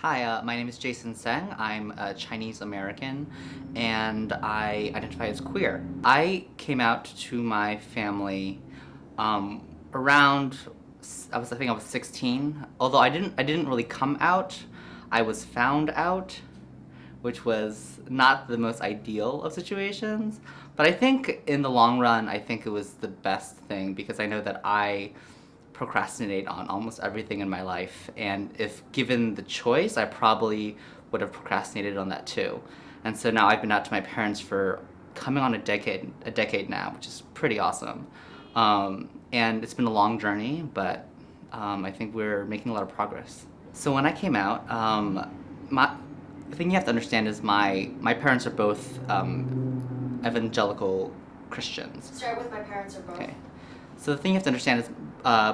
Hi, my name is Jason Seng. I'm a Chinese American and I identify as queer. I came out to my family around I think I was 16. Although I didn't really come out. I was found out, which was not the most ideal of situations. But I think in the long run, I think it was the best thing because I know that I procrastinate on almost everything in my life. And if given the choice, I probably would have procrastinated on that too. And so now I've been out to my parents for coming on a decade now, which is pretty awesome. And it's been a long journey, but I think we're making a lot of progress. So when I came out, my the thing you have to understand is my parents are both evangelical Christians. Start with my parents are both. Okay. So the thing you have to understand is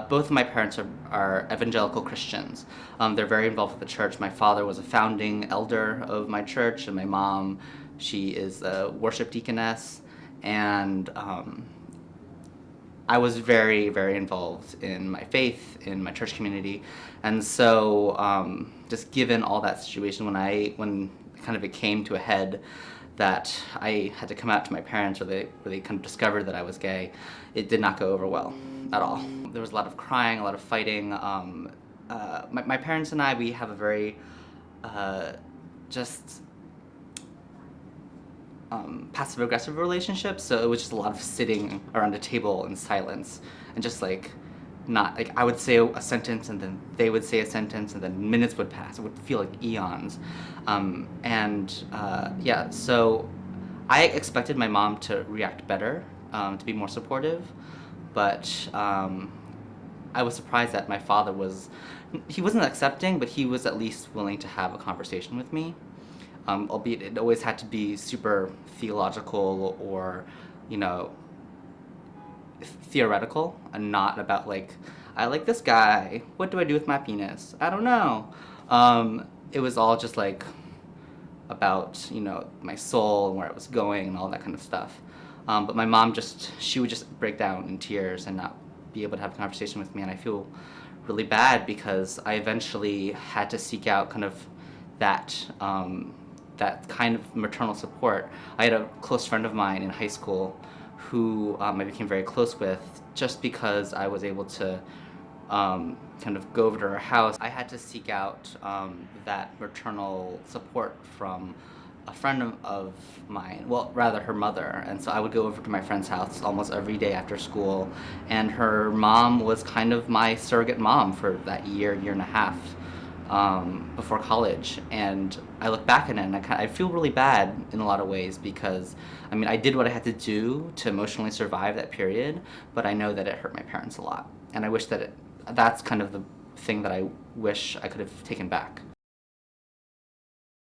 both of my parents are evangelical Christians. They're very involved with the church. My father was a founding elder of my church, and my mom, she is a worship deaconess. And I was very, very involved in my faith, in my church community. And so just given all that situation, when kind of it came to a head that I had to come out to my parents, or they kind of discovered that I was gay, it did not go over well at all. There was a lot of crying, a lot of fighting. My parents and I, we have a very just passive aggressive relationship, so it was just a lot of sitting around a table in silence and just like not like I would say a sentence and then they would say a sentence and then minutes would pass. It would feel like eons. Yeah, so I expected my mom to react better, to be more supportive, but I was surprised that my father he wasn't accepting, but he was at least willing to have a conversation with me. Albeit it always had to be super theological or, you know, theoretical and not about like, I like this guy. What do I do with my penis? I don't know. It was all just like about, my soul and where I was going and all that kind of stuff. But my mom she would just break down in tears and not be able to have a conversation with me. And I feel really bad because I eventually had to seek out kind of that, that kind of maternal support. I had a close friend of mine in high school who I became very close with just because I was able to kind of go over to her house. I had to seek out that maternal support from a friend of mine, well, rather her mother. And so I would go over to my friend's house almost every day after school, and her mom was kind of my surrogate mom for that year and a half before college. And I look back at it and I feel really bad in a lot of ways because, I mean, I did what I had to do to emotionally survive that period, but I know that it hurt my parents a lot. And I wish that that's kind of the thing that I wish I could have taken back.